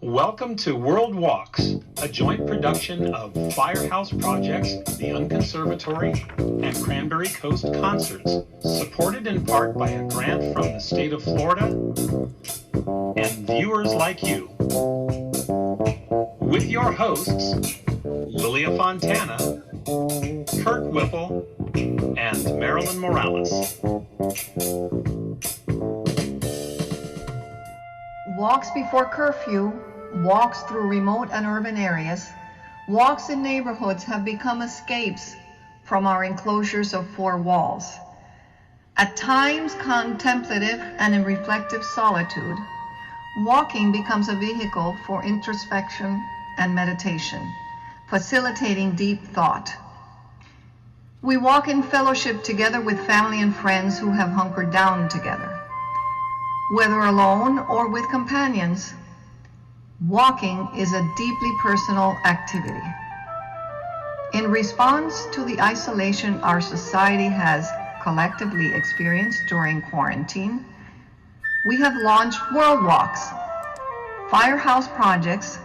Welcome to World Walks, a joint production of Firehouse Projects, the Unconservatory, and Cranberry Coast Concerts, supported in part by a grant from the state of Florida and viewers like you. With your hosts, Lilia Fontana, Kirk Whipple, and Marilyn Morales. Walks before curfew, walks through remote and urban areas, walks in neighborhoods have become escapes from our enclosures of four walls. At times contemplative and in reflective solitude, walking becomes a vehicle for introspection and meditation, facilitating deep thought. We walk in fellowship together with family and friends who have hunkered down together. Whether alone or with companions, walking is a deeply personal activity. In response to the isolation our society has collectively experienced during quarantine, we have launched World Walks, Firehouse Projects,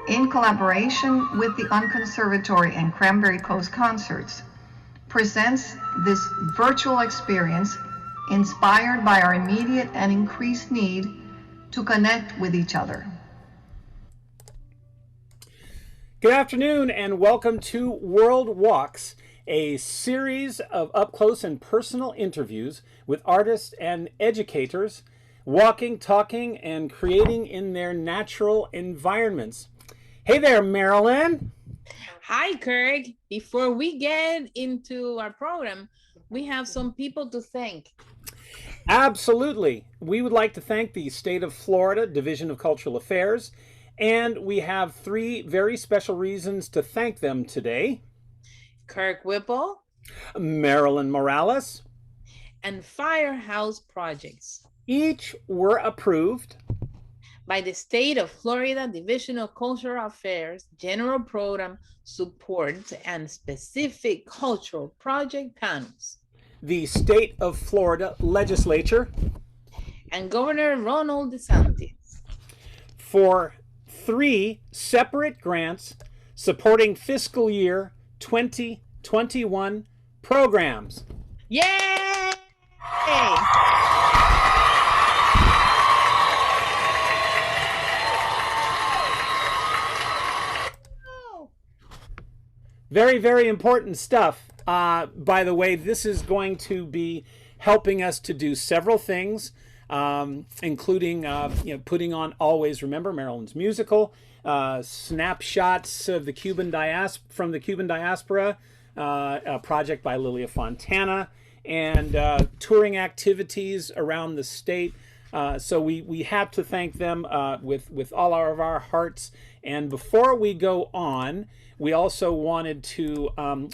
in collaboration with the Unconservatory and Cranberry Coast Concerts, presents this virtual experience inspired by our immediate and increased need to connect with each other. Good afternoon and welcome to World Walks, a series of up-close and personal interviews with artists and educators walking, talking, and creating in their natural environments. Hey there, Marilyn. Hi, Kirk. Before we get into our program, we have some people to thank. Absolutely. We would like to thank the State of Florida Division of Cultural Affairs, and we have three very special reasons to thank them today. Kirk Whipple, Marilyn Morales, and Firehouse Projects. Each were approved by the State of Florida Division of Cultural Affairs General Program Support and Specific Cultural Project Panels, the State of Florida Legislature, and Governor Ronald DeSantis for three separate grants supporting fiscal year 2021 programs. Yay! Very, very important stuff. By the way, this is going to be helping us to do several things, including putting on Always Remember, Marilyn's musical, snapshots of the Cuban diaspora, a project by Lilia Fontana, and touring activities around the state. So we have to thank them with all of our hearts. And before we go on, we also wanted to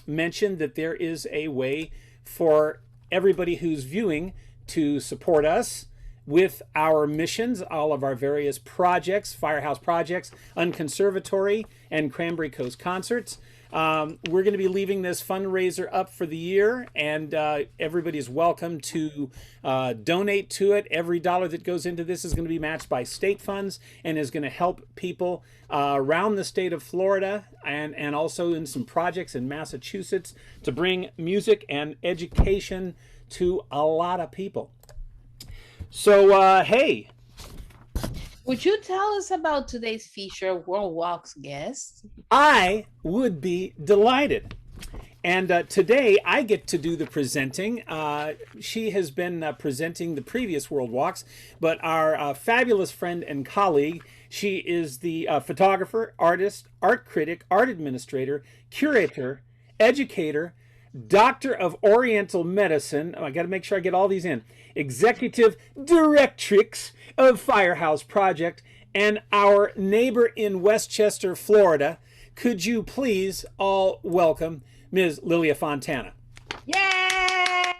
mention that there is a way for everybody who's viewing to support us with our missions, all of our various projects, Firehouse Projects, Unconservatory, and Cranberry Coast Concerts. We're going to be leaving this fundraiser up for the year, and everybody's welcome to donate to it. Every dollar that goes into this is going to be matched by state funds and is going to help people around the state of Florida and also in some projects in Massachusetts to bring music and education to a lot of people. So, hey. Would you tell us about today's feature World Walks guest? I would be delighted. And today I get to do the presenting. She has been presenting the previous World Walks, but our fabulous friend and colleague, she is the photographer, artist, art critic, art administrator, curator, educator, doctor of Oriental medicine. I got to make sure I get all these in. Executive directrix of Firehouse Project, and our neighbor in Westchester, Florida. Could you please all welcome Ms. Lilia Fontana? Yay!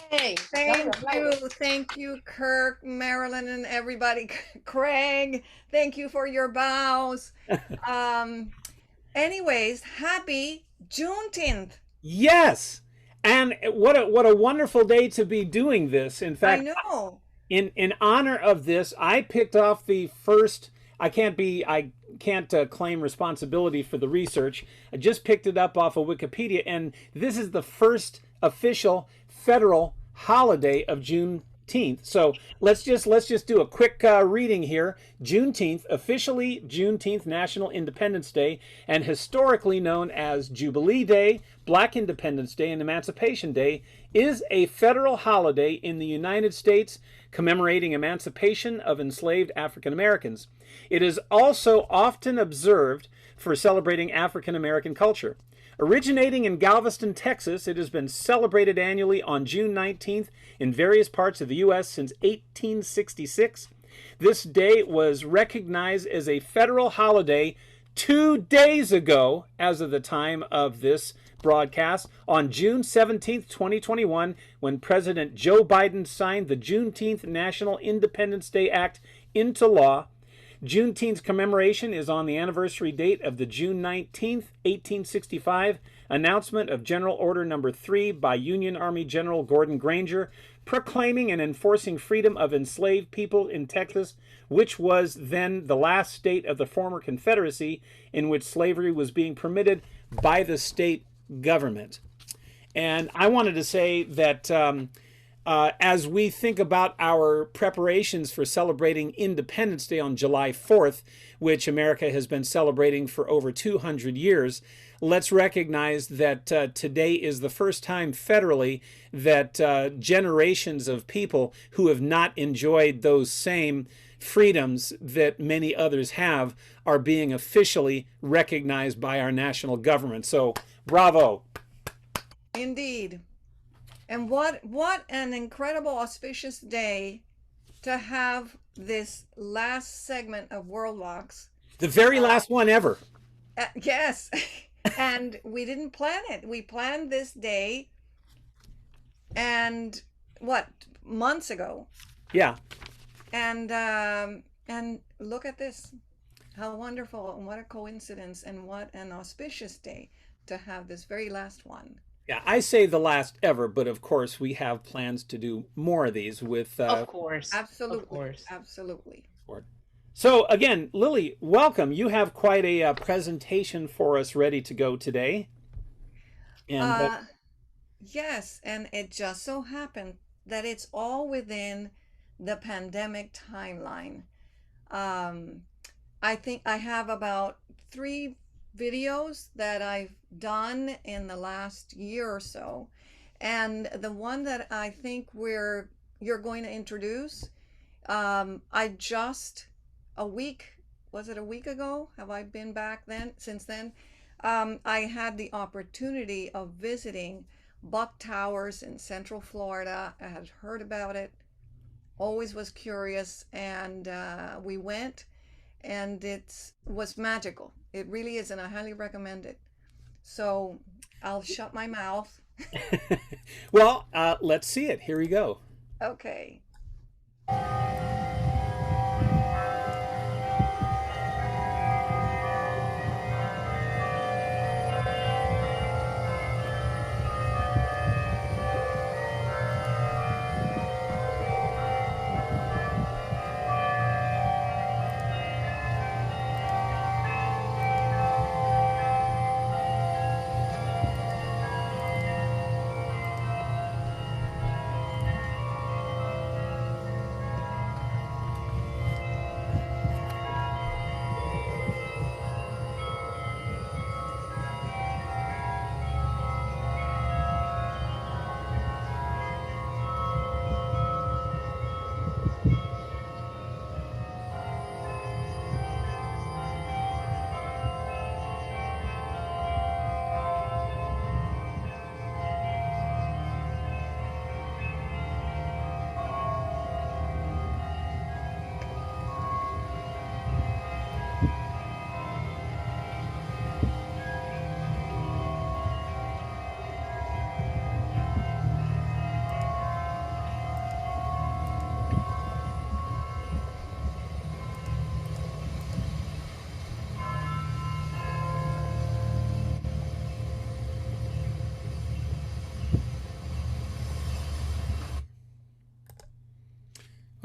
Thank you, Kirk, Marilyn, and everybody. Craig, thank you for your bows. Anyways, happy Juneteenth. Yes, and what a wonderful day to be doing this. In fact, I know. In honor of this, I picked off the first I can't claim responsibility for the research. I just picked it up off of Wikipedia, and this is the first official federal holiday of Juneteenth. So let's just do a quick reading here. Juneteenth, officially Juneteenth, National Independence Day, and historically known as Jubilee Day, Black Independence Day, and Emancipation Day, is a federal holiday in the United States commemorating emancipation of enslaved African Americans. It is also often observed for celebrating African American culture. Originating in Galveston, Texas, it has been celebrated annually on June 19th in various parts of the U.S. since 1866. This day was recognized as a federal holiday 2 days ago, as of the time of this broadcast, on June 17th, 2021, when President Joe Biden signed the Juneteenth National Independence Day Act into law. Juneteenth's commemoration is on the anniversary date of the June 19th, 1865 announcement of General Order No. 3 by Union Army General Gordon Granger, proclaiming and enforcing freedom of enslaved people in Texas, which was then the last state of the former Confederacy in which slavery was being permitted by the state government. And I wanted to say that as we think about our preparations for celebrating Independence Day on July 4th, which America has been celebrating for over 200 years, let's recognize that today is the first time federally that generations of people who have not enjoyed those same freedoms that many others have are being officially recognized by our national government. So, bravo. Indeed. And what an incredible auspicious day to have this last segment of World Walks. The very last one ever. Yes. And we didn't plan it. We planned this day and months ago. Yeah. And look at this. How wonderful and what a coincidence and what an auspicious day to have this very last one. Yeah, I say the last ever, but of course we have plans to do more of these with... of course. Absolutely. Of course. Absolutely. So again, Lily, welcome. You have quite a presentation for us ready to go today. And yes, and it just so happened that it's all within the pandemic timeline. I think I have about 3 videos that I've done in the last year or so, and the one that I think you're going to introduce, I just was it a week ago? Have I been back since then? I had the opportunity of visiting Buck Towers in Central Florida. I had heard about it, always was curious, and we went, and it was magical. It really is, and I highly recommend it. So I'll shut my mouth. Well, let's see it. Here we go. Okay.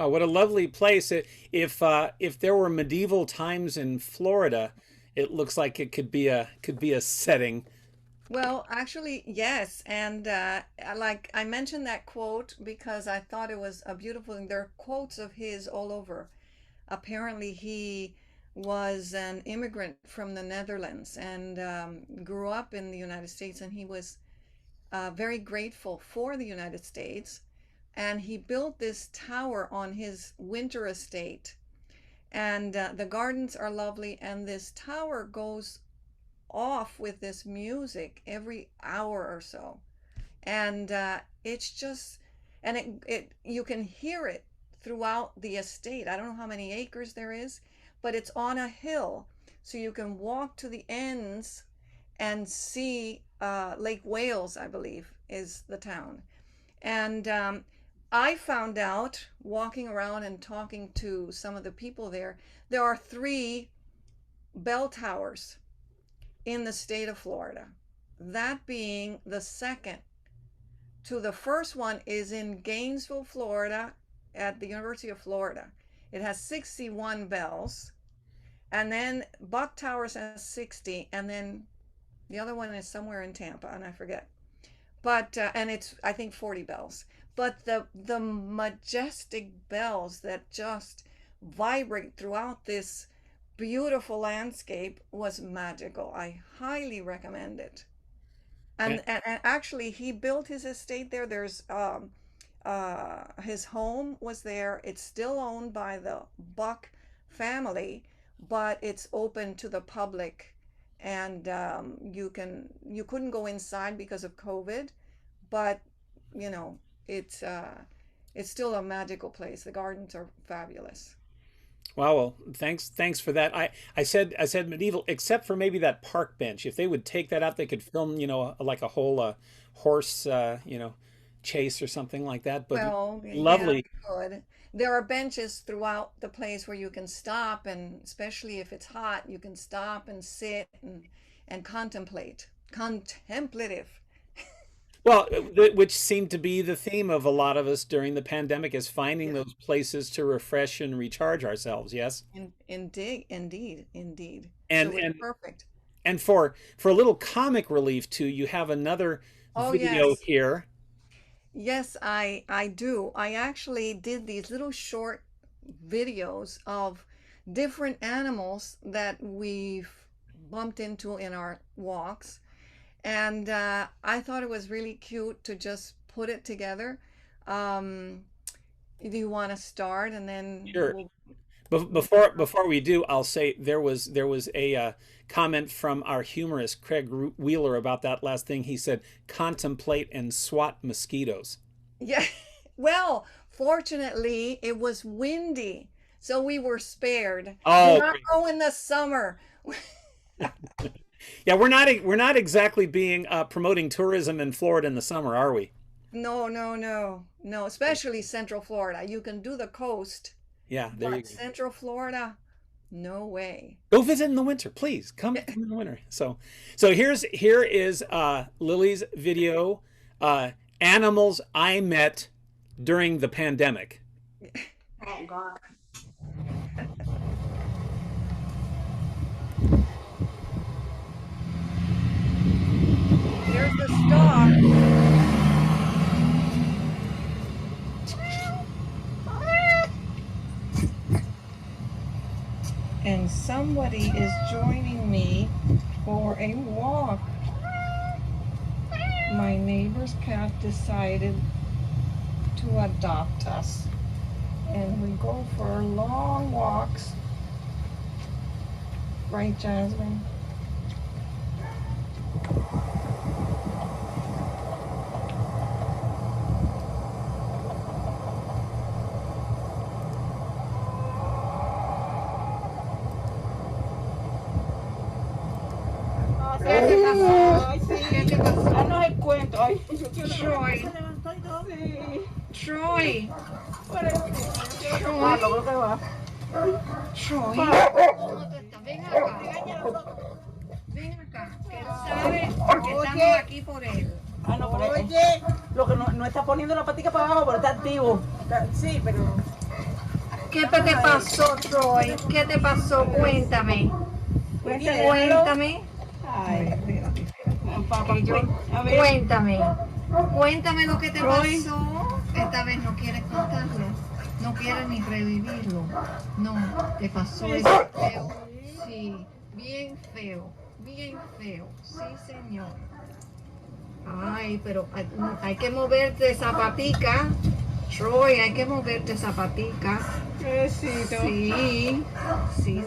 Oh, what a lovely place! If there were medieval times in Florida, it looks like it could be a setting. Well, actually, yes. And like I mentioned that quote because I thought it was a beautiful thing. There are quotes of his all over. Apparently, he was an immigrant from the Netherlands and grew up in the United States, and he was very grateful for the United States. And he built this tower on his winter estate. And the gardens are lovely, and this tower goes off with this music every hour or so, and it's just, and it you can hear it throughout the estate. I don't know how many acres there is, but it's on a hill, so you can walk to the ends and see Lake Wales, I believe, is the town. And I found out walking around and talking to some of the people there are three bell towers in the state of Florida, that being the second to the first one is in Gainesville, Florida, at the University of Florida. It has 61 bells, and then Buck Towers has 60, and then the other one is somewhere in Tampa, and I forget. But and it's, I think, 40 bells. But the majestic bells that just vibrate throughout this beautiful landscape was magical. I highly recommend it. And actually, he built his estate there. There's his home was there. It's still owned by the Buck family, but it's open to the public, and you couldn't go inside because of COVID, but you know it's still a magical place. The gardens are fabulous. Wow, well, thanks for that. I said medieval, except for maybe that park bench. If they would take that out, they could film, like a whole horse, chase or something like that. But Well, yeah, lovely. good. There are benches throughout the place where you can stop, and especially if it's hot, you can stop and sit and contemplate. Contemplative. Well, which seemed to be the theme of a lot of us during the pandemic is finding Yeah. those places to refresh and recharge ourselves. Yes, Indeed, indeed, indeed. and So it's and perfect. and for a little comic relief too, you have another Oh video yes, here. yes, I do. I actually did these little short videos of different animals that we've bumped into in our walks. And I thought it was really cute to just put it together. Um, do you want to start, and then Sure. we'll Before we do, I'll say there was a comment from our humorist Craig Wheeler about that last thing. He said, "Contemplate and swat mosquitoes." yeah. Well, fortunately, it was windy, so we were spared. Do Oh, not go in the summer. yeah, we're not exactly being promoting tourism in Florida in the summer, are we? No, no, no, no. Especially Central Florida. You can do the coast, Yeah, there you but go. Central Florida, no way. Go visit in the winter, please. Come in the winter. So here is Lily's video, animals I met during the pandemic. Oh God. There's the star. And somebody is joining me for a walk. My neighbor's cat decided to adopt us, and we go for long walks. Right, Jasmine? Se levantó, ay, ¿Qué sí. te pasó? Danos el cuento. Ay, yo quiero Troy. Se levantó y todo. Sí. Troy, Parece. Troy, Ah, ¿cómo que va? Troy. ¿Cómo te estás? Ven acá, ven acá, que él sabe que estamos Oye. aquí por él. Ah, no, pero lo que no está poniendo la patica para abajo, pero está activo. Sí, pero ¿Qué te pasó, Troy? ¿Qué te pasó? Cuéntame. Cuéntale. Cuéntame. Ay, Espérate. papá, Y yo, a ver. cuéntame. Cuéntame lo que te Troy. pasó. Esta vez no quieres contarlo. No quieres ni revivirlo. No, te pasó eso feo. Sí, bien feo. Bien feo. Sí, señor. Ay, pero hay que moverte zapatica. Troy, hay que moverte zapatica. Besito. Sí, sí.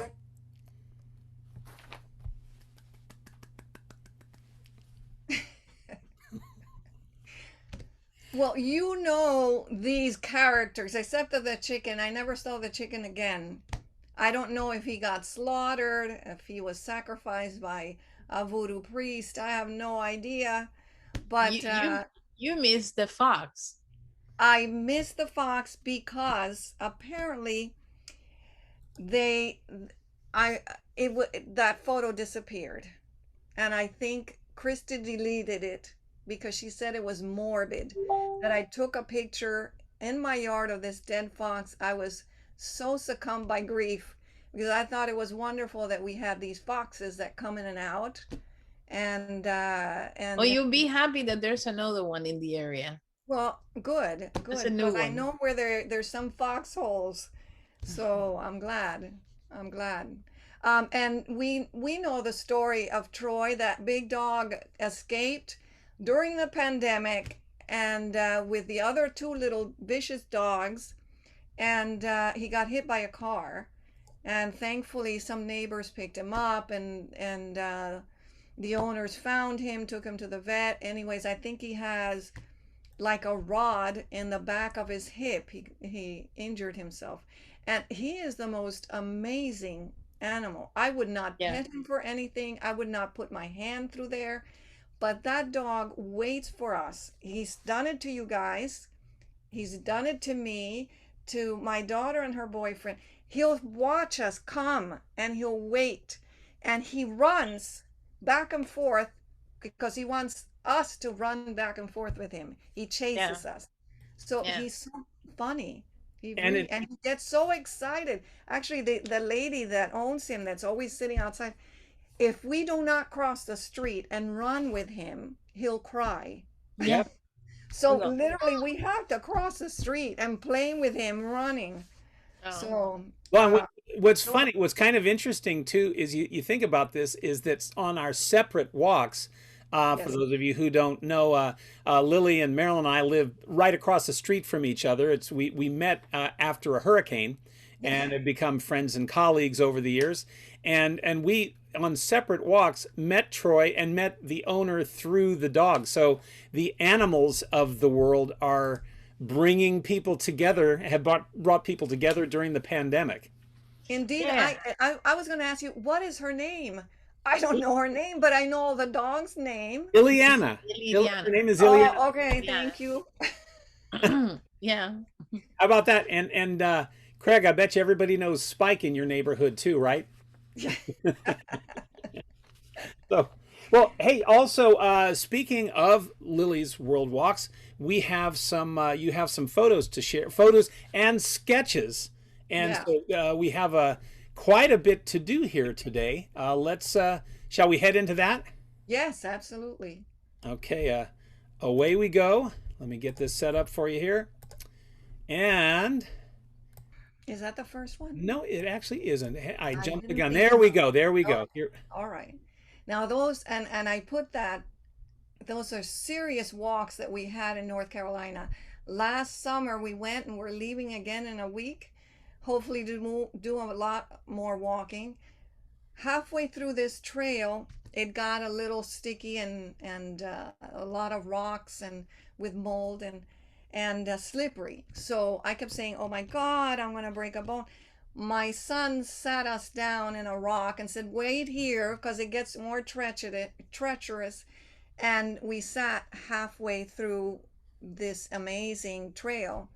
Well, you know these characters, except for the chicken. I never saw the chicken again. I don't know if he got slaughtered, if he was sacrificed by a voodoo priest. I have no idea. But You missed the fox. I missed the fox because apparently they, that photo disappeared, and I think Krista deleted it because she said it was morbid. That I took a picture in my yard of this dead fox. I was so succumbed by grief because I thought it was wonderful that we had these foxes that come in and out, and Oh, you'll be happy that there's another one in the area. well, good, It's a new because I one. know where there's some foxholes, so I'm glad. I'm glad. And we know the story of Troy. That big dog escaped during the pandemic, and with the other two little vicious dogs, and he got hit by a car, and thankfully some neighbors picked him up, and the owners found him, took him to the vet. Anyways, I think he has like a rod in the back of his hip. He injured himself, and he is the most amazing animal. I would not pet him for anything. I would not put my hand through there, but that dog waits for us. He's done it to you guys. He's done it to me, to my daughter and her boyfriend. He'll watch us come and he'll wait, and he runs back and forth because he wants us to run back and forth with him. He chases us. So he's so funny. And he gets so excited. Actually, the lady that owns him, that's always sitting outside, if we do not cross the street and run with him, he'll cry. Yep. So literally we have to cross the street and playing with him running. So well, what's funny, what's kind of interesting too, is you think about this, is that on our separate walks, for those of you who don't know, Lily and Marilyn and I live right across the street from each other. We met after a hurricane and have become friends and colleagues over the years. And we, on separate walks, met Troy and met the owner through the dog. So the animals of the world are bringing people together, have brought people together during the pandemic. Indeed. I was going to ask you, what is her name? I don't know her name, but I know the dog's name. Liliana. Her name is Liliana. Oh, okay, thank you. Yeah. How about that? And Craig, I bet you everybody knows Spike in your neighborhood too, right? So, well, hey, also, speaking of Lily's World Walks, we have some, you have some photos to share, photos and sketches. And so we have quite a bit to do here today. Shall we head into that? Yes, absolutely. Okay, away we go. Let me get this set up for you here. And is that the first one? No, it actually isn't. I jumped the gun. There we go. There we go. Here. All right. Now those, and I put that, those are serious walks that we had in North Carolina. Last summer we went, and we're leaving again in a week. Hopefully to do a lot more walking. Halfway through this trail, it got a little sticky and a lot of rocks and with mold and slippery. So I kept saying, oh my God, I'm going to break a bone. My son sat us down in a rock and said, wait here because it gets more treacherous. And we sat halfway through this amazing trail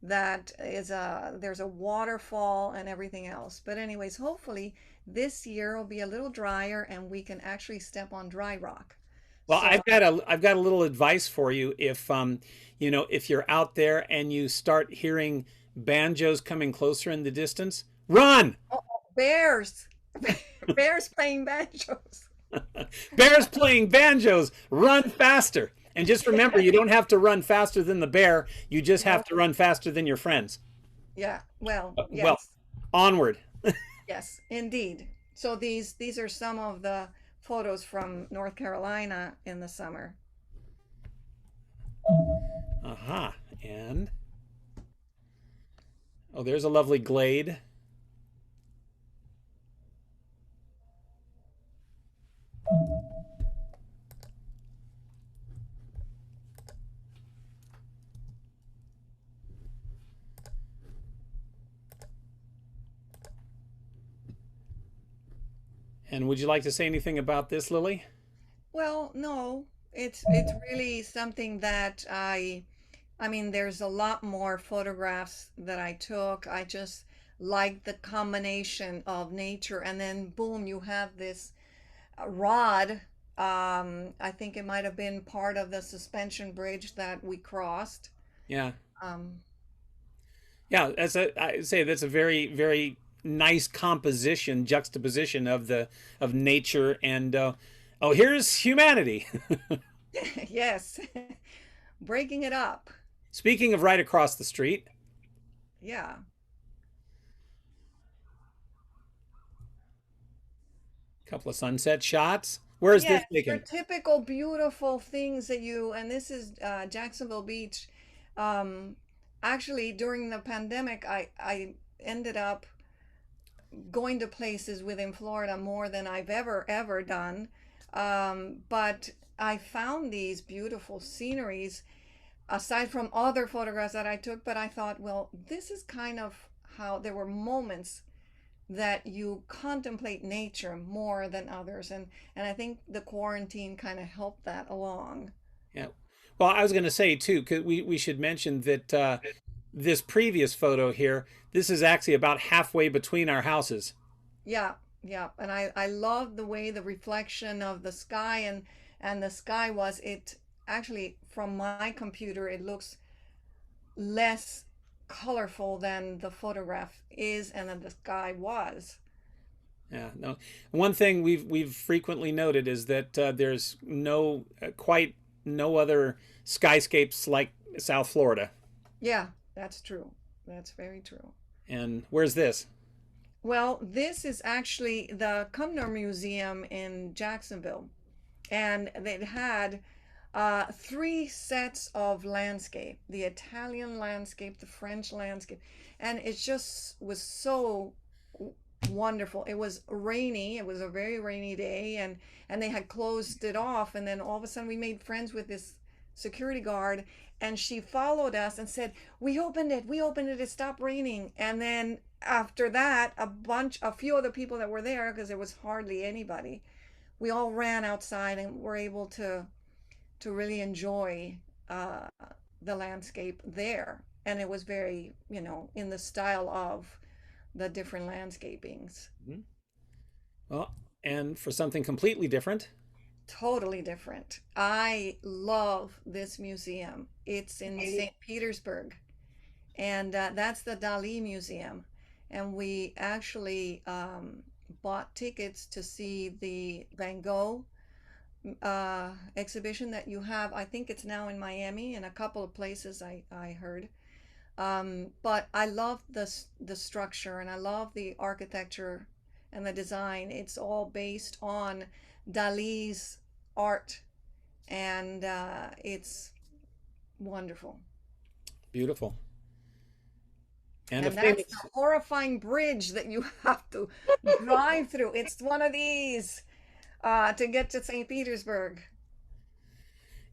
that is there's a waterfall and everything else. But anyways, hopefully this year will be a little drier and we can actually step on dry rock. Well, so, I've got a little advice for you. If if you're out there and you start hearing banjos coming closer in the distance. Run! Bears. Bears playing banjos. Bears playing banjos. Run faster. And just remember, you don't have to run faster than the bear. You just have to run faster than your friends. Yeah. Well, yes. Well, onward. Yes, indeed. So these are some of the photos from North Carolina in the summer. Aha. And oh, there's a lovely glade. And would you like to say anything about this, Lily? Well, no, it's really something that I mean, there's a lot more photographs that I took. I just like the combination of nature, and then boom, you have this rod. I think it might have been part of the suspension bridge that we crossed. Yeah. Um, Yeah, I say that's a very, very nice composition, juxtaposition of nature and oh, here's humanity. yes, breaking it up. Speaking of right across the street, Yeah. a couple of sunset shots. Where is this Yes, your taken? typical beautiful things that you, and this is Jacksonville Beach. Um, Actually, during the pandemic, I ended up going to places within Florida more than I've ever done. But I found these beautiful sceneries aside from other photographs that I took, but I thought, well, this is kind of how there were moments that you contemplate nature more than others, and I think the quarantine kind of helped that along. Yeah. Well, I was going to say too, 'cause we should mention that this previous photo here, this is actually about halfway between our houses. Yeah, yeah, and I love the way the reflection of the sky and the sky was it actually from my computer it looks less colorful than the photograph is and then the sky was. Yeah. No. One thing we've frequently noted is that there's no quite no other skyscapes like South Florida. Yeah, that's true. That's very true. And where's this? Well, this is actually the Cumnor Museum in Jacksonville, and it had three sets of landscape: the Italian landscape, the French landscape, and it just was so wonderful. It was rainy. It was a very rainy day, and they had closed it off. And then all of a sudden, we made friends with this security guard, and she followed us and said, "We opened it. We opened it. It stopped raining." And then after that, a few other people that were there, because there was hardly anybody, we all ran outside and were able to really enjoy the landscape there. And it was very, in the style of the different landscapings. Mhm. Well, and for something completely different. Totally different. I love this museum. It's in St. Petersburg, and that's the Dali Museum. And we actually bought tickets to see the Van Gogh exhibition that you have. I think it's now in Miami and a couple of places I heard. But I love the structure and I love the architecture and the design. It's all based on Dali's art, and it's wonderful. Beautiful. And a And that's famous. the horrifying bridge that you have to drive through. It's one of these to get to St. Petersburg.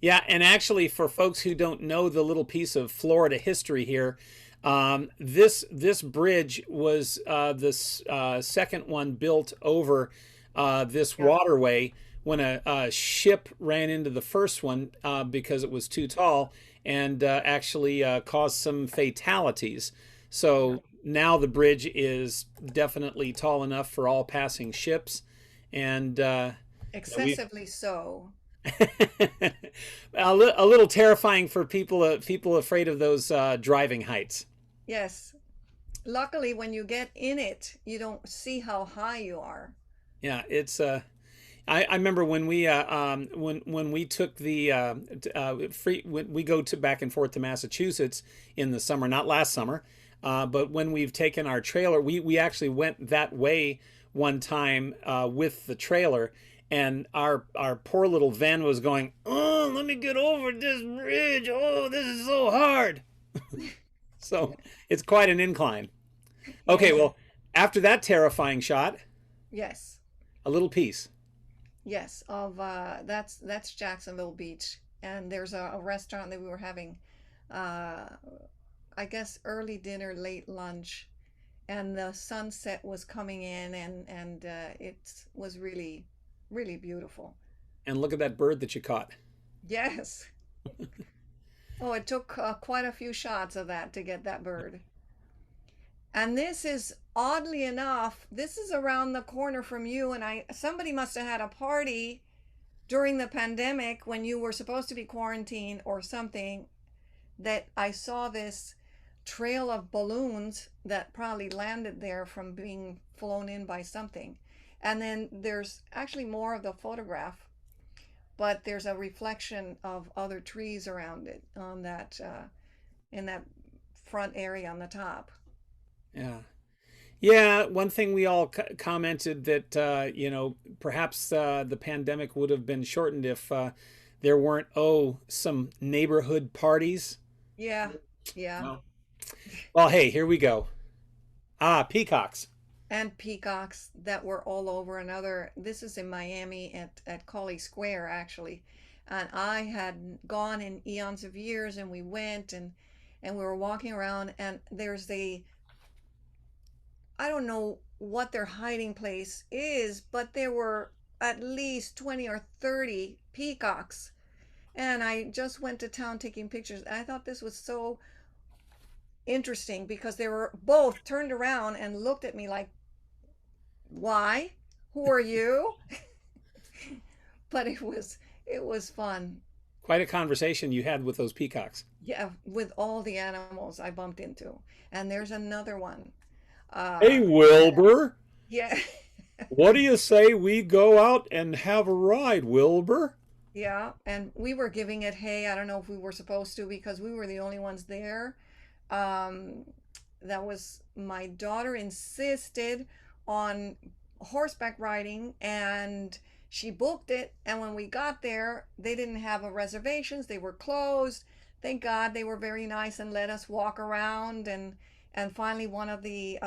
Yeah, and actually, for folks who don't know the little piece of Florida history here, this bridge was this second one built over this Yeah. waterway when a ship ran into the first one because it was too tall and actually caused some fatalities. So now the bridge is definitely tall enough for all passing ships, and we Excessively so. a little terrifying for people afraid of those driving heights. Yes. Luckily, when you get in it, you don't see how high you are. Yeah, it's I remember when when we took the free when we go to back and forth to Massachusetts in the summer, not last summer, but when we've taken our trailer, we actually went that way one time with the trailer, and our poor little van was going, oh, let me get over this bridge. Oh, this is so hard. So it's quite an incline. Okay, Yes. well, after that terrifying shot, Yes. a little piece. Yes. Of that's Jacksonville Beach, and there's a restaurant that we were having, uh, I guess early dinner, late lunch, and the sunset was coming in, and it was really, really beautiful. And look at that bird that you caught. Yes. Oh, it took quite a few shots of that to get that bird. And this is oddly enough, this is around the corner from you, and I somebody must have had a party during the pandemic when you were supposed to be quarantined or something, that I saw this trail of balloons that probably landed there from being flown in by something. And then there's actually more of the photograph, but there's a reflection of other trees around it on that in that front area on the top. Yeah. Yeah, one thing we all commented that perhaps the pandemic would have been shortened if there weren't some neighborhood parties. Yeah, yeah. Well, well, hey, here we go. Ah, peacocks. And peacocks that were all over another. This is in Miami at Colley Square, actually. And I had gone in eons of years, and we went and we were walking around, and there's I don't know what their hiding place is, but there were at least 20 or 30 peacocks. And I just went to town taking pictures. I thought this was so interesting because they were both turned around and looked at me like, why? Who are you? But it was fun. Quite a conversation you had with those peacocks. Yeah, with all the animals I bumped into. And there's another one. Hey, That Wilbur, yeah. what do you say we go out and have a ride, Wilbur? Yeah, and we were giving it hay. I don't know if we were supposed to because we were the only ones there. Um, that was my daughter insisted on horseback riding, and she booked it. And when we got there, they didn't have a reservations. They were closed. Thank God they were very nice and let us walk around. And finally, one of the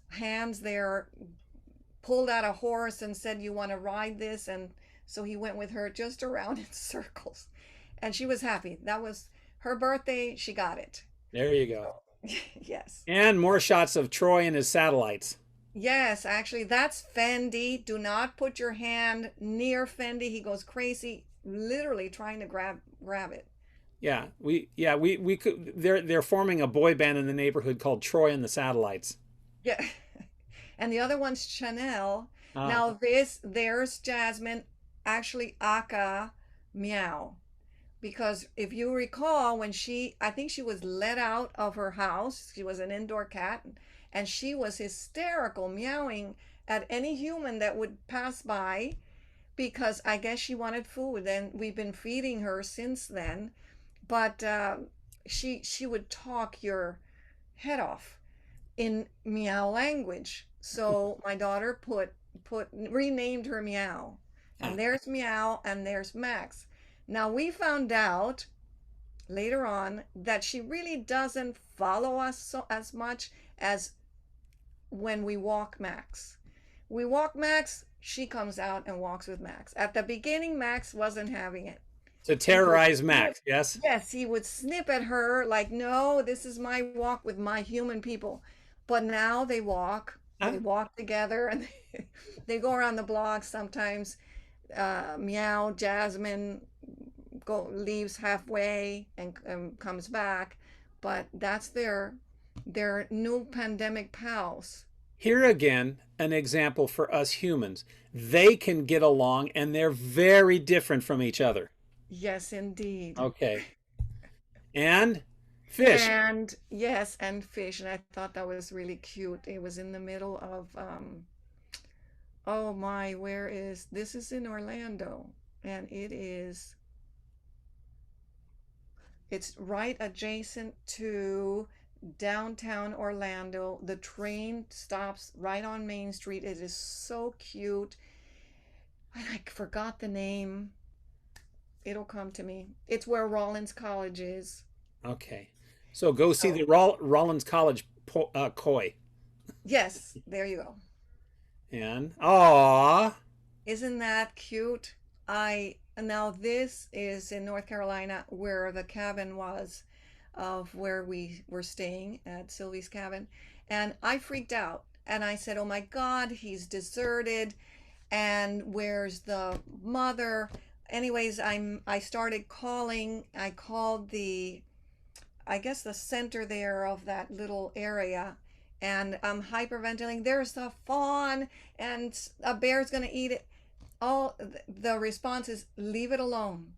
hands there pulled out a horse and said, "You want to ride this?" And so he went with her just around in circles. And she was happy. That was her birthday. She got it. There you go. Yes. And more shots of Troy and his satellites. Yes, actually, that's Fendi. Do not put your hand near Fendi. He goes crazy, literally trying to grab it. We could they're forming a boy band in the neighborhood called Troy and the Satellites. Yeah. And the other one's Chanel. Ah, Now there's Jasmine, actually Aka Meow. Because if you recall, when I think she was let out of her house, she was an indoor cat, and she was hysterical, meowing at any human that would pass by because I guess she wanted food, and we've been feeding her since then. But she would talk your head off in meow language. So my daughter put renamed her Meow. ah. And there's Meow and there's Max. Now we found out later on that she really doesn't follow us as much as when we walk Max. We walk Max, she comes out and walks with Max. At the beginning, Max wasn't having it. To He would terrorize snip. Max, yes? Yes, he would snip at her like, no, this is my walk with my human people. But now they Ah, walk together, and they go around the block sometimes. Meow, Jasmine leaves halfway and comes back, but that's their new pandemic pals. here again, an example for us humans. They can get along and they're very different from each other. Yes, indeed. Okay. And Fish. And yes, and fish. And I thought that was really cute. It was in the middle of, oh my, where is this? Is in Orlando, and it's right adjacent to downtown Orlando. The train stops right on Main Street. It is so cute. And I forgot the name. It'll come to me. It's where Rollins College is. Okay. So go see So, the Rollins College koi. yes, there you go. And aw, Isn't that cute? I Now this is in North Carolina where the cabin was of where we were staying at Sylvie's cabin. And I freaked out and I said, "Oh my God, he's deserted. And where's the mother?" Anyways, I started calling. I called I guess the center there of that little area, and I'm hyperventilating. There's a fawn and a bear's going to eat it. All the response is leave it alone.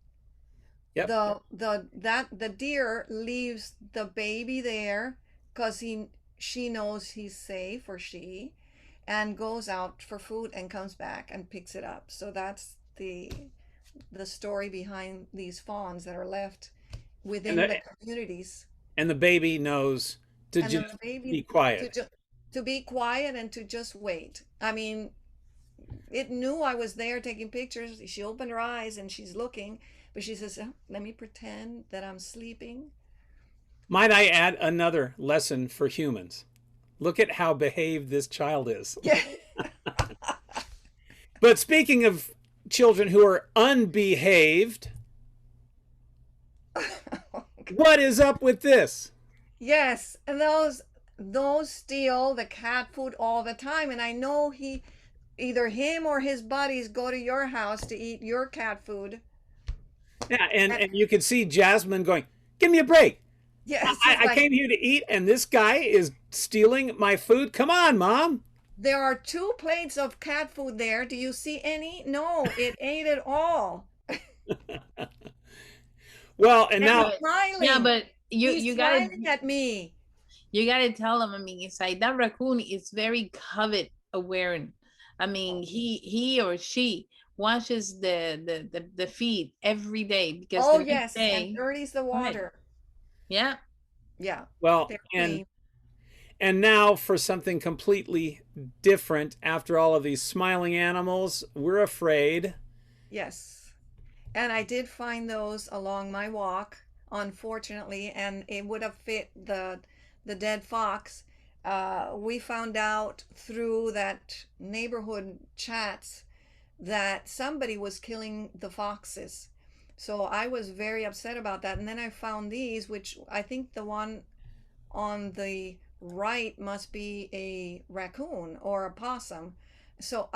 yep. The deer leaves the baby there because she knows he's safe, or she, and goes out for food and comes back and picks it up. So that's the story behind these fawns that are left within And the communities. the baby knows to And then just the baby be quiet. to be quiet and to just wait. I mean, it knew I was there taking pictures. She opened her eyes and she's looking, but she says, "Oh, let me pretend that I'm sleeping." Might I add another lesson for humans? Look at how behaved this child is. Yeah. But speaking of children who are unbehaved, what is up with this? Yes, and those steal the cat food all the time, and I know either him or his buddies go to your house to eat your cat food. Yeah, and And you can see Jasmine going, "Give me a break. yes, I, it's I like came here to eat, and this guy is stealing my food. Come on, Mom." there are 2 plates of cat food there. Do you see any? No, it ate it all. Well, and And now, he's Yeah, smiling. but He's you gotta smiling at me. you gotta tell them. I mean, it's like that raccoon is very covet aware. I mean, he or she washes the feed every day because Oh the next yes, and day, dirties the right? water. Yeah. Yeah, well, they're and clean. now for something completely different. After all of these smiling animals, we're afraid. Yes. And I did find those along my walk, unfortunately, and it would have fit the dead fox. We found out through that neighborhood chats that somebody was killing the foxes. So I was very upset about that. And then I found these, which I think the one on the right must be a raccoon or a possum. So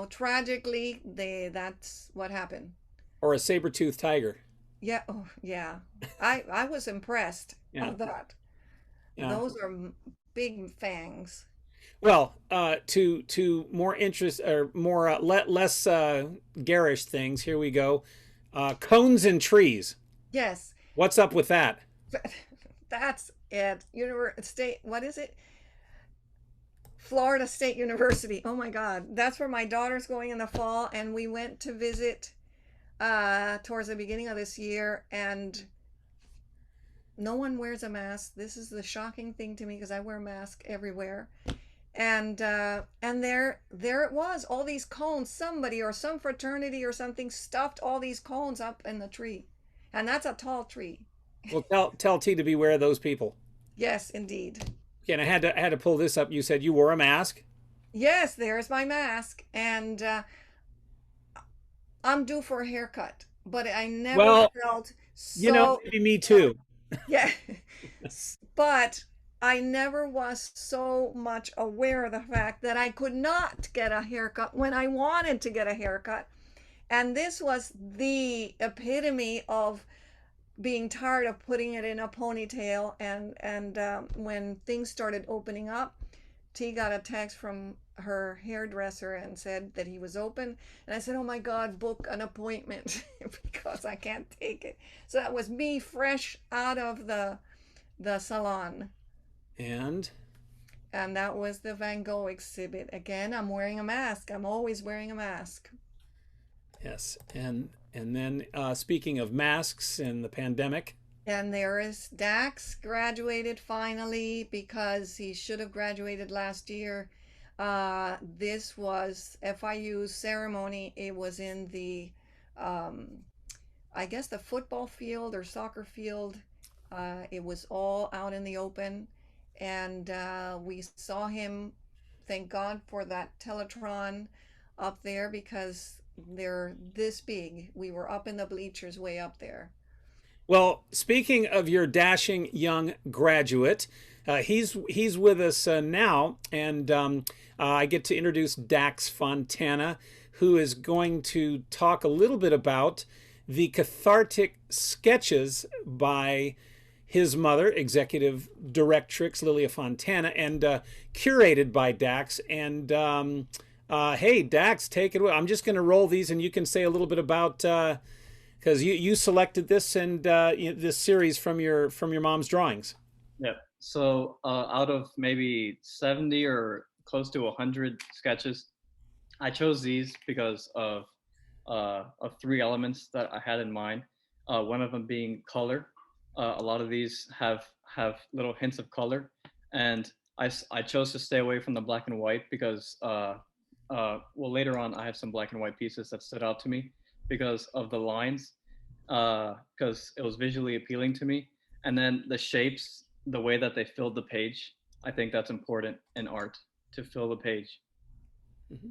tragically, that's what happened. Or a saber-toothed tiger. Yeah, oh, yeah. I was impressed Yeah, of that. yeah. Those are big fangs. Well, to more interest or more less garish things. Here we go. Cones and trees. Yes, What's up with that? that's it. What is it? Florida State University. Oh my God. That's where my daughter's going in the fall, and we went to visit towards the beginning of this year, and no one wears a mask. This is the shocking thing to me because I wear a mask everywhere. And there it was, all these cones. Somebody or some fraternity or something stuffed all these cones up in the tree, and that's a tall tree. Well, tell T to beware of those people. Yes, indeed. Okay, and I had to pull this up. You said you wore a mask. Yes, there's my mask, and I'm due for a haircut, but I never Well, felt maybe me too. yeah, but I never was so much aware of the fact that I could not get a haircut when I wanted to get a haircut. And this was the epitome of being tired of putting it in a ponytail. And when things started opening up, T got a text from her hairdresser and said that he was open. And I said, oh my God, book an appointment because I can't take it. So that was me fresh out of the salon. And And that was the Van Gogh exhibit. Again, I'm wearing a mask. I'm always wearing a mask. yes, and then speaking of masks and the pandemic. And there is Dax graduated finally because he should have graduated last year. This was FIU's ceremony. It was in the, I guess, the football field or soccer field. It was all out in the open. And we saw him, thank God for that Teletron up there because they're this big. We were up in the bleachers way up there. Well, speaking of your dashing young graduate, he's with us now, and I get to introduce Dax Fontana, who is going to talk a little bit about the cathartic sketches by his mother, executive directrix Lilia Fontana, and curated by Dax. And hey, Dax, take it away. I'm just going to roll these, and you can say a little bit about. Because you selected this and this series from your mom's drawings. Yeah. So out of maybe 70 or close to 100 sketches, I chose these because of three elements that I had in mind. One of them being color. A lot of these have little hints of color, and I chose to stay away from the black and white because well, later on I have some black and white pieces that stood out to me because of the lines, because it was visually appealing to me. And then the shapes, the way that they filled the page, I think that's important in art, to fill the page. Mm-hmm.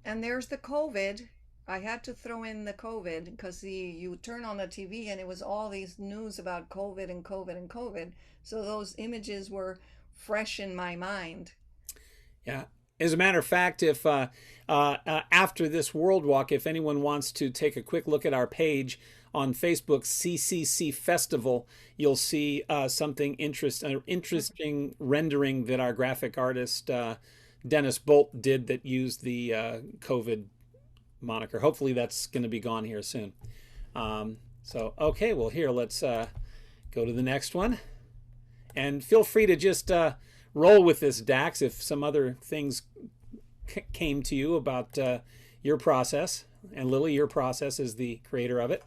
And there's the COVID. I had to throw in the COVID because you turn on the TV and it was all these news about COVID and COVID and COVID. So those images were fresh in my mind. Yeah. As a matter of fact, if after this World Walk, if anyone wants to take a quick look at our page on Facebook, CCC Festival, you'll see something interesting rendering that our graphic artist Dennis Bolt did that used the COVID moniker. Hopefully that's going to be gone here soon. So, okay, well, here, let's go to the next one. And feel free to just roll with this, Dax, if some other things came to you about your process. And Lily, your process as the creator of it.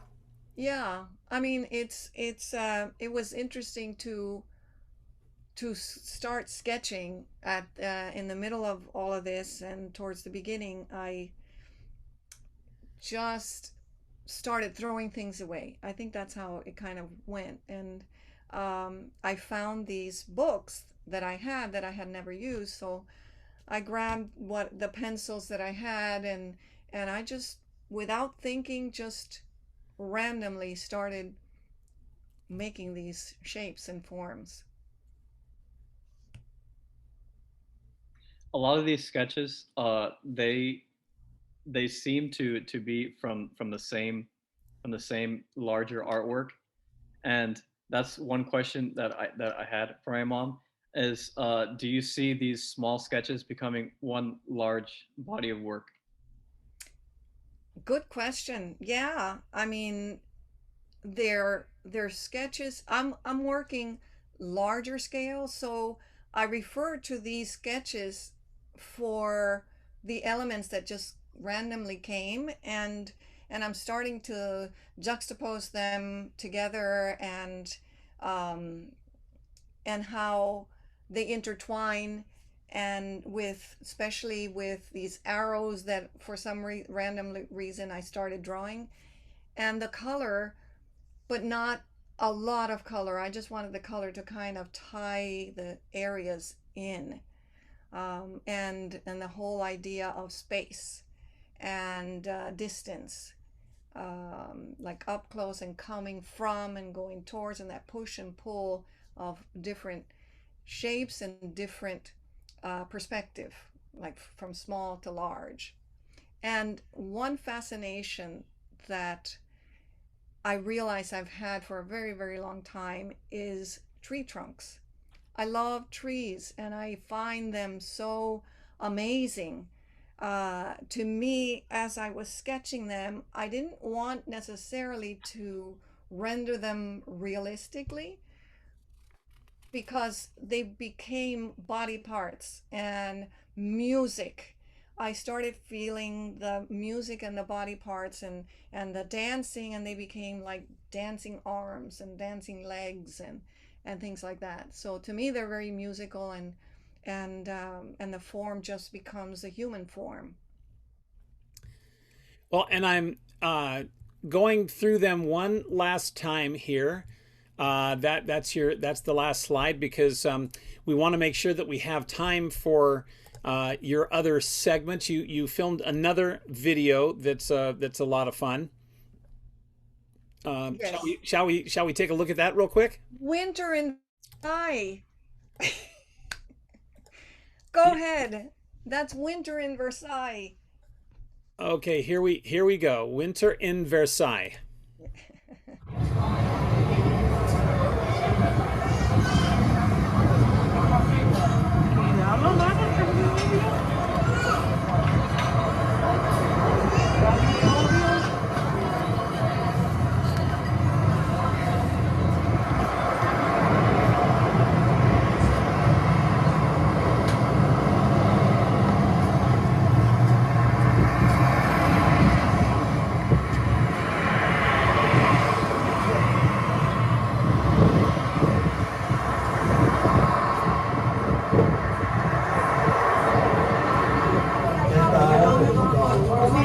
Yeah, I mean, it was interesting to start sketching at in the middle of all of this, and towards the beginning, I just started throwing things away. I think that's how it kind of went, and I found these books that I had never used, so I grabbed the pencils that I had, and I just, without thinking, just randomly started making these shapes and forms. A lot of these sketches, they seem to be from the same larger artwork, and that's one question that I had for my mom is, do you see these small sketches becoming one large body of work? Good question. Yeah, I mean, they're sketches. I'm working larger scale, so I refer to these sketches for the elements that just randomly came, and I'm starting to juxtapose them together, and how they intertwine, and especially with these arrows that for some random reason I started drawing, and the color, but not a lot of color. I just wanted the color to kind of tie the areas in, and the whole idea of space and distance, like up close and coming from and going towards, and that push and pull of different shapes and different perspective, like from small to large. And one fascination that I realize I've had for a very, very long time is tree trunks. I love trees and I find them so amazing. To me, as I was sketching them, I didn't want necessarily to render them realistically because they became body parts and music. I started feeling the music and the body parts and the dancing, and they became like dancing arms and dancing legs and things like that. So to me, they're very musical, and the form just becomes a human form. Well, and I'm going through them one last time here. That's the last slide because we want to make sure that we have time for your other segments. You filmed another video that's a lot of fun. Yes. Shall we take a look at that real quick? Winter in Versailles. Go ahead. That's Winter in Versailles. Okay, here we go. Winter in Versailles.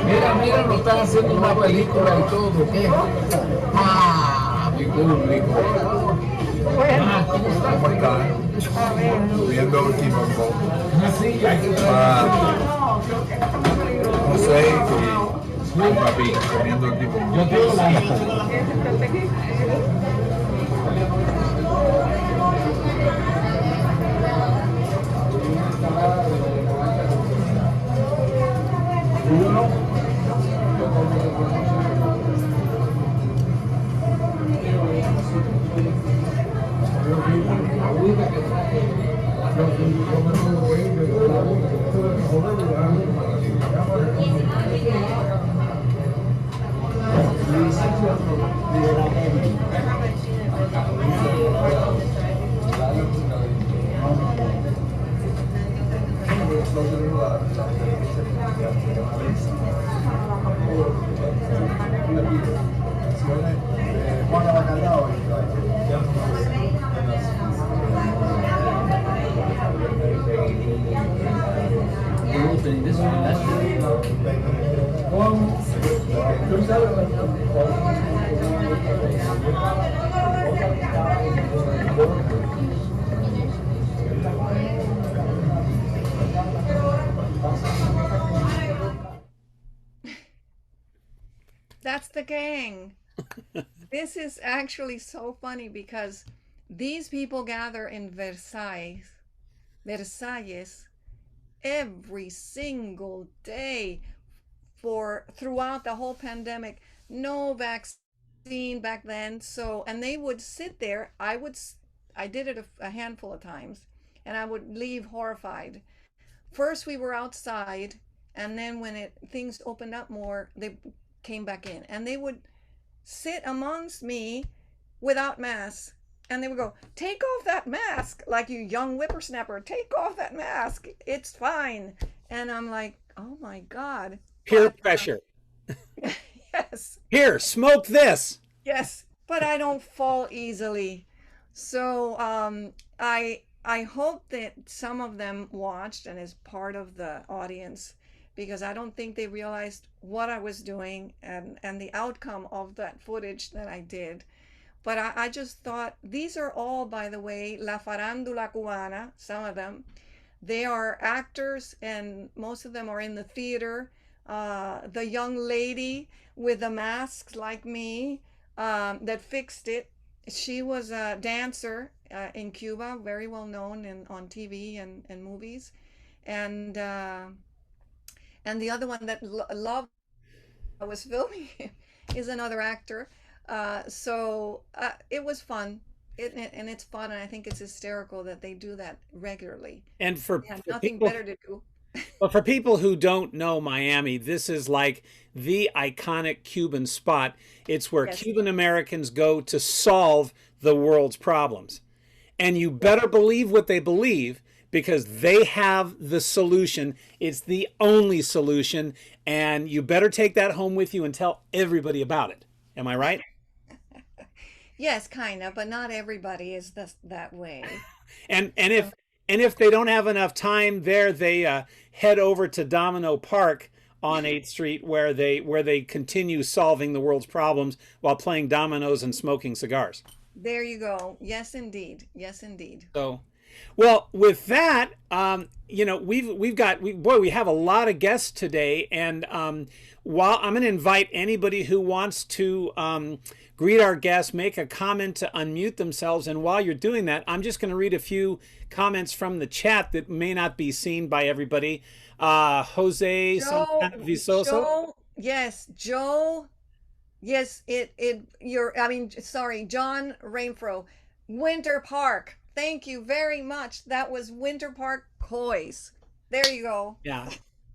Mira, mira, nos están haciendo una película y todo, ¿qué? Ah, mi público. Ah, ¿cómo están? Viendo último poco. Ah, sí, hay que No sé, y papi comiendo último poco. Yo tengo la That's the gang. This is actually so funny because these people gather in Versailles every single day for throughout the whole pandemic. No vaccine back then, so and they would sit there. I did it a handful of times, and I would leave horrified. First we were outside, and then when it things opened up more, they came back in, and they would sit amongst me without masks, and they would go, take off that mask, like, you young whippersnapper, take off that mask, it's fine. And I'm like, oh my God. Peer pressure. Yes. Here, smoke this. Yes, but I don't fall easily. So I hope that some of them watched and is part of the audience, because I don't think they realized what I was doing and the outcome of that footage that I did. But I just thought, these are all, by the way, La Farándula Cubana, some of them. They are actors, and most of them are in the theater. The young lady with the masks, like me, that fixed it, she was a dancer in Cuba, very well known on TV and movies. And the other one that loved I was filming is another actor. So it was fun. and it's fun, and I think it's hysterical that they do that regularly. And They have nothing people, better to do. but for people who don't know Miami, this is like the iconic Cuban spot. It's where Yes. Cuban Americans go to solve the world's problems. And you better believe what they believe because they have the solution. It's the only solution. And you better take that home with you and tell everybody about it. Am I right? Yes, kind of, but not everybody is that way. And if they don't have enough time there, they head over to Domino Park on 8th Street where they continue solving the world's problems while playing dominoes and smoking cigars. There you go. Yes, indeed. Yes, indeed. So, well, with that, we have a lot of guests today, and while I'm going to invite anybody who wants to greet our guests, make a comment to unmute themselves, and while you're doing that, I'm just going to read a few comments from the chat that may not be seen by everybody. Jose Santana Visoso. Joe, yes, Joe. Yes, John Rainfro. Winter Park. Thank you very much. That was Winter Park Coys. There you go. Yeah.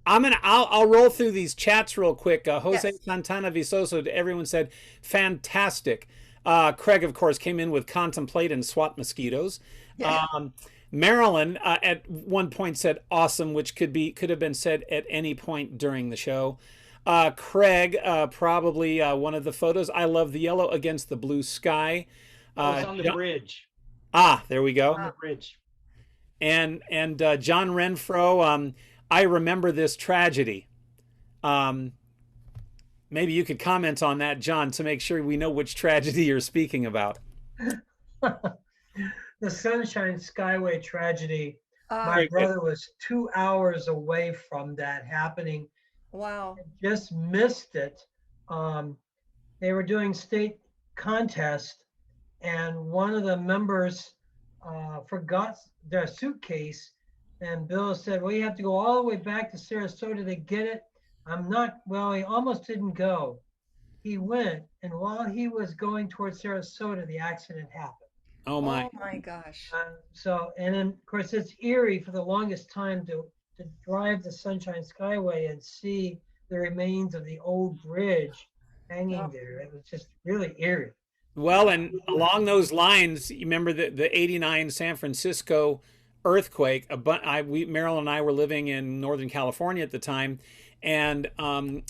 I'll roll through these chats real quick. Jose Yes. Santana Visoso, everyone said fantastic. Craig, of course, came in with contemplate and swat mosquitoes. Yeah. Marilyn at one point said awesome, which could have been said at any point during the show. Craig, probably one of the photos. I love the yellow against the blue sky. It's on the bridge. There we go. On the bridge. And John Renfro, I remember this tragedy. Maybe you could comment on that, John, to make sure we know which tragedy you're speaking about. The Sunshine Skyway tragedy. My Very good. brother was 2 hours away from that happening. Wow. Just missed it. They were doing state contest, and one of the members forgot their suitcase. And Bill said, "Well, you have to go all the way back to Sarasota to get it." He almost didn't go. He went, and while he was going towards Sarasota, the accident happened. Oh my! Oh my gosh. And then of course it's eerie for the longest time to drive the Sunshine Skyway and see the remains of the old bridge hanging there. It was just really eerie. Well, and along those lines, you remember the '89 San Francisco earthquake. Marilyn and I were living in Northern California at the time, and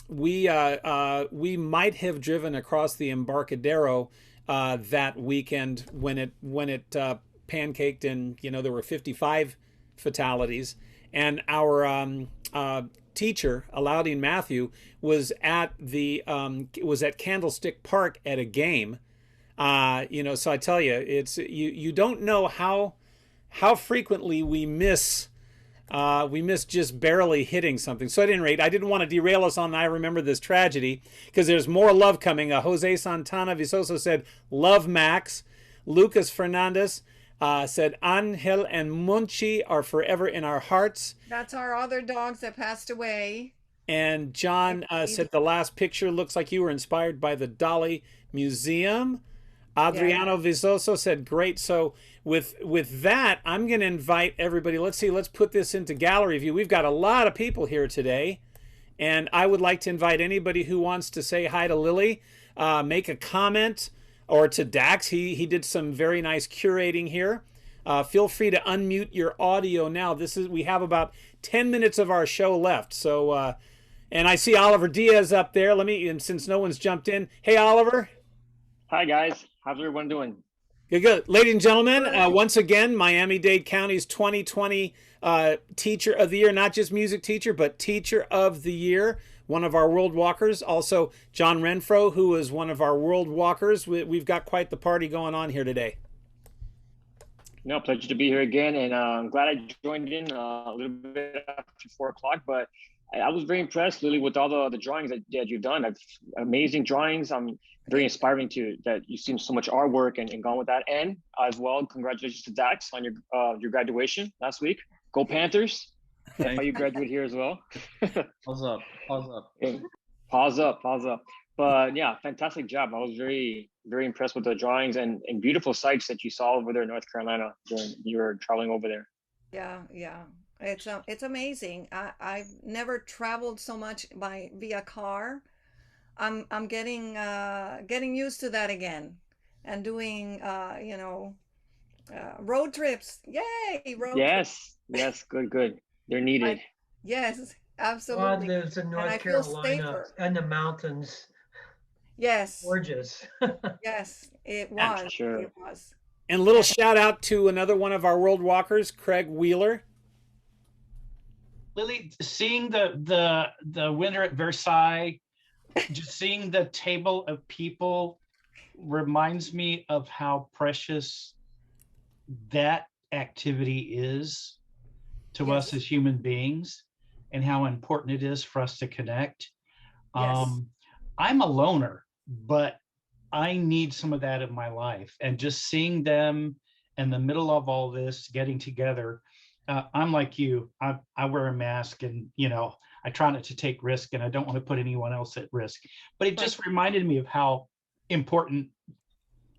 we might have driven across the Embarcadero that weekend when it pancaked, and there were 55 fatalities, and our teacher Alaudine Matthew was at Candlestick Park at a game. So I tell you, it's you don't know how frequently we miss just barely hitting something. So at any rate, I didn't want to derail us on I remember this tragedy, because there's more love coming. Jose Santana Visoso said, love Max. Lucas Fernandez said, Angel and Munchi are forever in our hearts. That's our other dogs that passed away. And John said, the last picture looks like you were inspired by the Dali Museum. Adriano Visoso said, great. So with that, I'm going to invite everybody. Let's put this into gallery view. We've got a lot of people here today, and I would like to invite anybody who wants to say hi to Lily, make a comment, or to Dax. He did some very nice curating here. Feel free to unmute your audio now. We have about 10 minutes of our show left. So, and I see Oliver Diaz up there. And since no one's jumped in, hey, Oliver. Hi, guys. How's everyone doing? Good. Ladies and gentlemen, once again, Miami-Dade County's 2020 Teacher of the Year, not just music teacher, but Teacher of the Year, one of our World Walkers. Also, John Renfro, who is one of our World Walkers. We've got quite the party going on here today. No, pleasure to be here again, and I'm glad I joined in a little bit after 4 o'clock, but I was very impressed, Lily, with all the drawings that you've done. Amazing drawings. I'm very inspiring that you've seen so much artwork and gone with that. And as well, congratulations to Dax on your graduation last week. Go Panthers! How you graduate here as well. Pause up. Pause up. But yeah, fantastic job. I was very very impressed with the drawings and beautiful sights that you saw over there in North Carolina during you were traveling over there. Yeah. It's amazing. I've never traveled so much via car. I'm getting used to that again, and doing road trips. Yay, road trips. Yes, good. They're I needed. Yes, Rod absolutely. lives in And North I feel Carolina safer. and the mountains. Yes, Gorgeous. yes, it And, was. Sure. It was. and a little And shout out to another one of our world walkers, Craig Wheeler. Lily, seeing the winter at Versailles, just seeing the table of people reminds me of how precious that activity is to us yes, as human beings, and how important it is for us to connect. yes, I'm a loner, but I need some of that in my life. And just seeing them in the middle of all this, getting together, I'm like you. I wear a mask, and I try not to take risk, and I don't want to put anyone else at risk. But it right. just reminded me of how important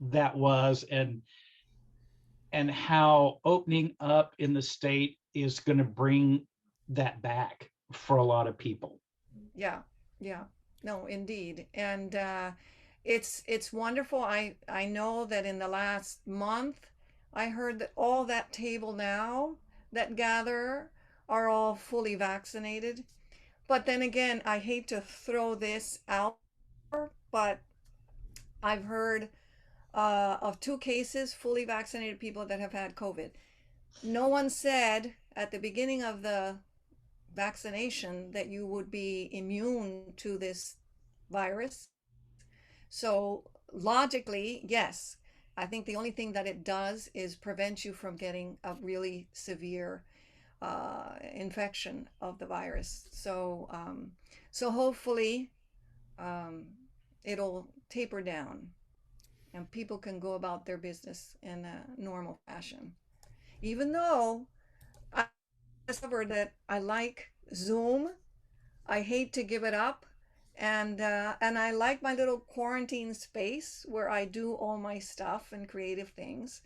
that was, and how opening up in the state is going to bring that back for a lot of people. Yeah, yeah. No, indeed. And it's wonderful. I know that in the last month, I heard that all that table now that gather are all fully vaccinated. But then again, I hate to throw this out, but I've heard of 2 cases, fully vaccinated people that have had COVID. No one said at the beginning of the vaccination that you would be immune to this virus. So logically, yes, I think the only thing that it does is prevent you from getting a really severe infection of the virus. So hopefully it'll taper down and people can go about their business in a normal fashion. Even though I discovered that I like Zoom, I hate to give it up, and I like my little quarantine space where I do all my stuff and creative things.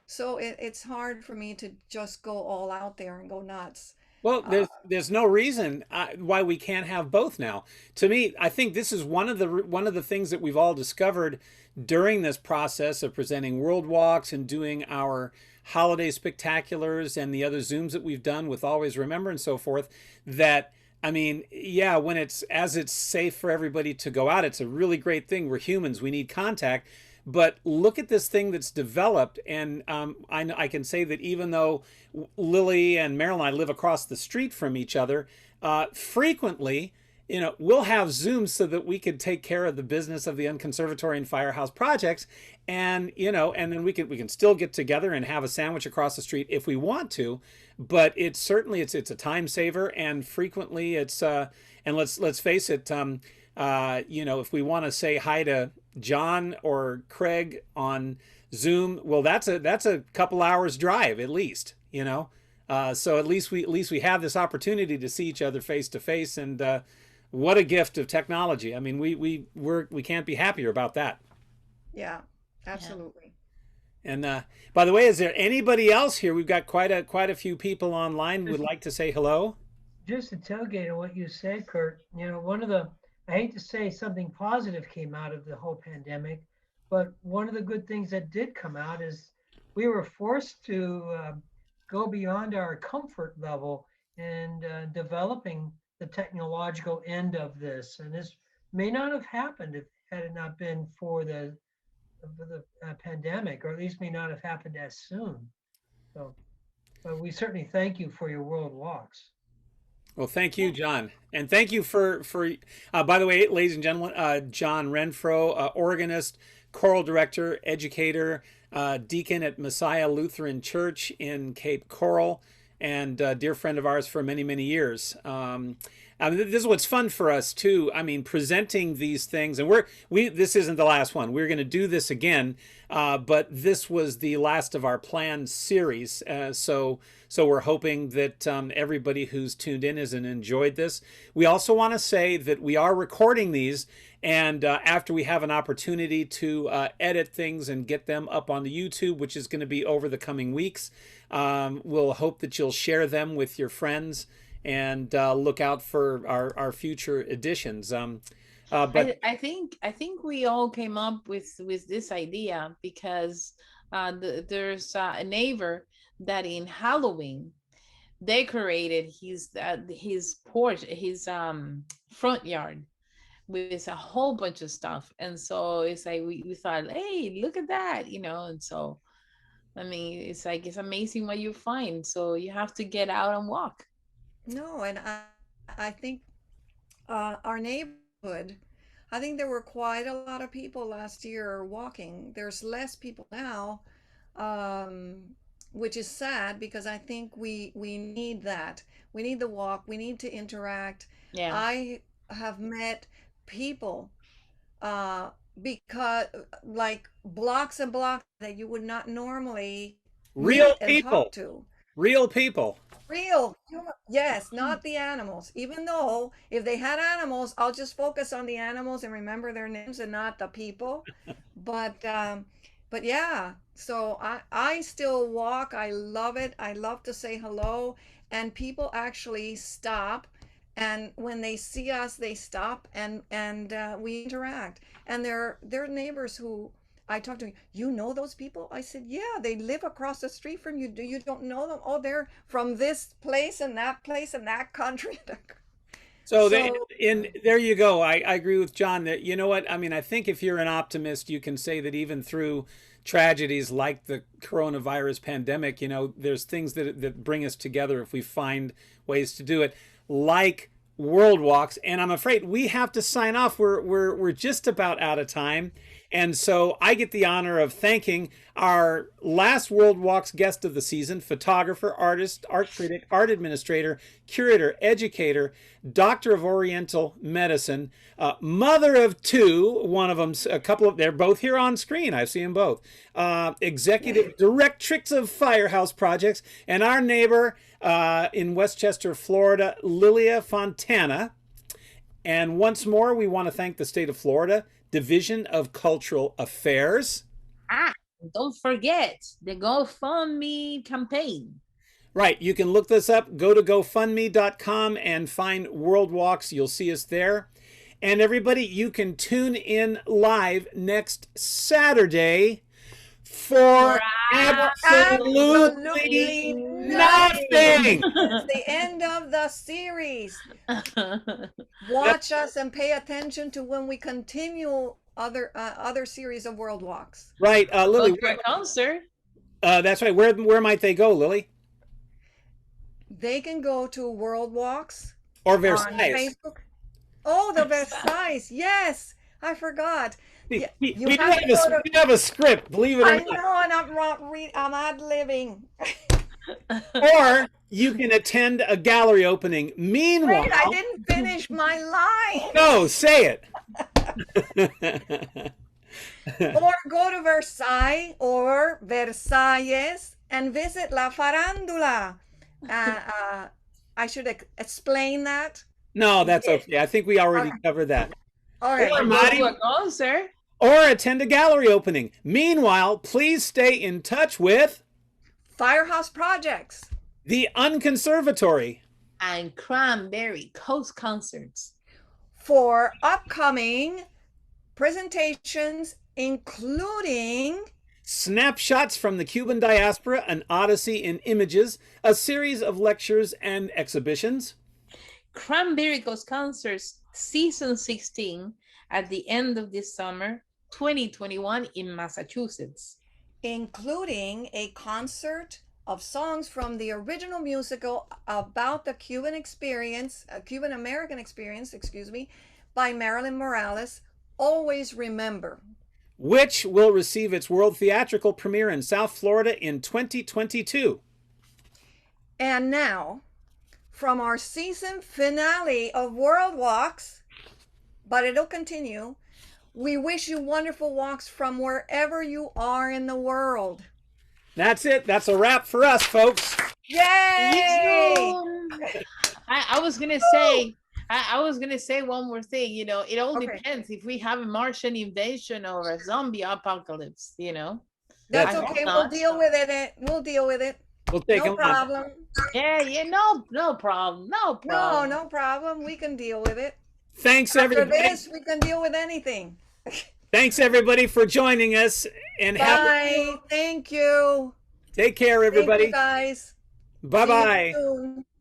So it's hard for me to just go all out there and go nuts. Well, Uh, there's no reason why we can't have both now. To me, I think this is one of the things that we've all discovered during this process of presenting world walks and doing our holiday spectaculars and the other Zooms that we've done with Always Remember and so forth. That I mean, yeah, when it's safe for everybody to go out, it's a really great thing. We're humans; we need contact. But look at this thing that's developed, and I can say that even though Lily and Marilyn and I live across the street from each other, frequently, we'll have Zooms so that we could take care of the business of the Unconservatory and Firehouse projects, and and then we can still get together and have a sandwich across the street if we want to. But it's a time saver, and frequently it's and let's face it. If we want to say hi to John or Craig on Zoom, well, that's a couple hours drive at least, so at least we have this opportunity to see each other face to face, and what a gift of technology. I mean, we can't be happier about that. yeah, absolutely. And by the way, is there anybody else here? We've got quite a few people online who would like to say hello. Just to tailgate on what you said, Kurt, I hate to say something positive came out of the whole pandemic, but one of the good things that did come out is we were forced to go beyond our comfort level in developing the technological end of this. And this may not have happened had it not been for the pandemic, or at least may not have happened as soon. So, but we certainly thank you for your world walks. Well, thank you, John, and thank you for by the way, ladies and gentlemen, John Renfro, organist, choral director, educator, deacon at Messiah Lutheran Church in Cape Coral, and a dear friend of ours for many years. This is what's fun for us too. I mean, presenting these things, and this isn't the last one. We're going to do this again, but this was the last of our planned series. So we're hoping that everybody who's tuned in has enjoyed this. We also want to say that we are recording these, and after we have an opportunity to edit things and get them up on the YouTube, which is going to be over the coming weeks, we'll hope that you'll share them with your friends and look out for our future editions. But I think we all came up with this idea because there's a neighbor that in Halloween decorated his porch, his front yard with a whole bunch of stuff, and so it's like we thought, hey, look at that, and so I mean, it's like it's amazing what you find. So you have to get out and walk. No, and I think our neighborhood, I think there were quite a lot of people last year walking. There's less people now, which is sad because I think we need that. We need the walk. We need to interact. Yeah. I have met people because like blocks and blocks that you would not normally real meet and people. talk to. Real people. Real, yes, not the animals. Even though if they had animals, I'll just focus on the animals and remember their names and not the people. But yeah, so I still walk. I love it. I love to say hello, and people actually stop, and when they see us, they stop and we interact. And they're neighbors who I talked to. You know those people? I said, yeah, they live across the street from you. You don't know them? Oh, they're from this place and that country. So there you go. I agree with John that, you know what? I mean, I think if you're an optimist, you can say that even through tragedies like the coronavirus pandemic, there's things that bring us together if we find ways to do it, like World Walks. And I'm afraid we have to sign off. We're just about out of time. And so I get the honor of thanking our last World Walks guest of the season, photographer, artist, art critic, art administrator, curator, educator, doctor of Oriental medicine, mother of two, one of them, they're both here on screen. I've seen them both. Executive directrix of Firehouse Projects, and our neighbor in Westchester, Florida, Lilia Fontana. And once more, we want to thank the state of Florida Division of Cultural Affairs. Don't forget the GoFundMe campaign. Right. You can look this up. Go to GoFundMe.com and find World Walks. You'll see us there. And everybody, you can tune in live next Saturday for absolutely nothing. It's the end of the series. Watch us and pay attention to when we continue other series of World Walks. Right, Lily. Concert. That's right. Where might they go, Lily? They can go to World Walks or Versailles. On Facebook. Oh, the Versailles. Yes, I forgot. We have a script, believe it or not. I know, and I'm ad-libbing. Or you can attend a gallery opening. Meanwhile, wait, I didn't finish my line. No, say it. Or go to Versailles or Versailles and visit La Farandula. I should explain that. No, that's okay. I think we already covered that. All right. Or attend a gallery opening. Meanwhile, please stay in touch with Firehouse Projects, the Unconservatory, and Cranberry Coast Concerts for upcoming presentations, including Snapshots from the Cuban Diaspora, an Odyssey in Images, a series of lectures and exhibitions. Cranberry Coast Concerts Season 16 at the end of this summer, 2021 in Massachusetts. Including a concert of songs from the original musical about the Cuban experience, Cuban American experience, by Marilyn Morales, Always Remember, which will receive its world theatrical premiere in South Florida in 2022. And now, from our season finale of World Walks, but it'll continue. We wish you wonderful walks from wherever you are in the world. That's it. That's a wrap for us, folks. Yay! I was gonna say, I was gonna say one more thing. You know, it all depends if we have a Martian invasion or a zombie apocalypse. You know, that's okay. We'll deal with it. We'll deal with it. We'll take no problem. Yeah, no problem. No problem. We can deal with it. Thanks, After everybody. this, we can deal with anything. Thanks, everybody, for joining us. And bye. Thank you. Take care, everybody. Thank you, guys. Bye-bye.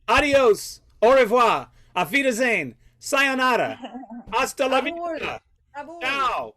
Adios. Au revoir. Auf Wiedersehen. Sayonara. Hasta la vista. Ciao.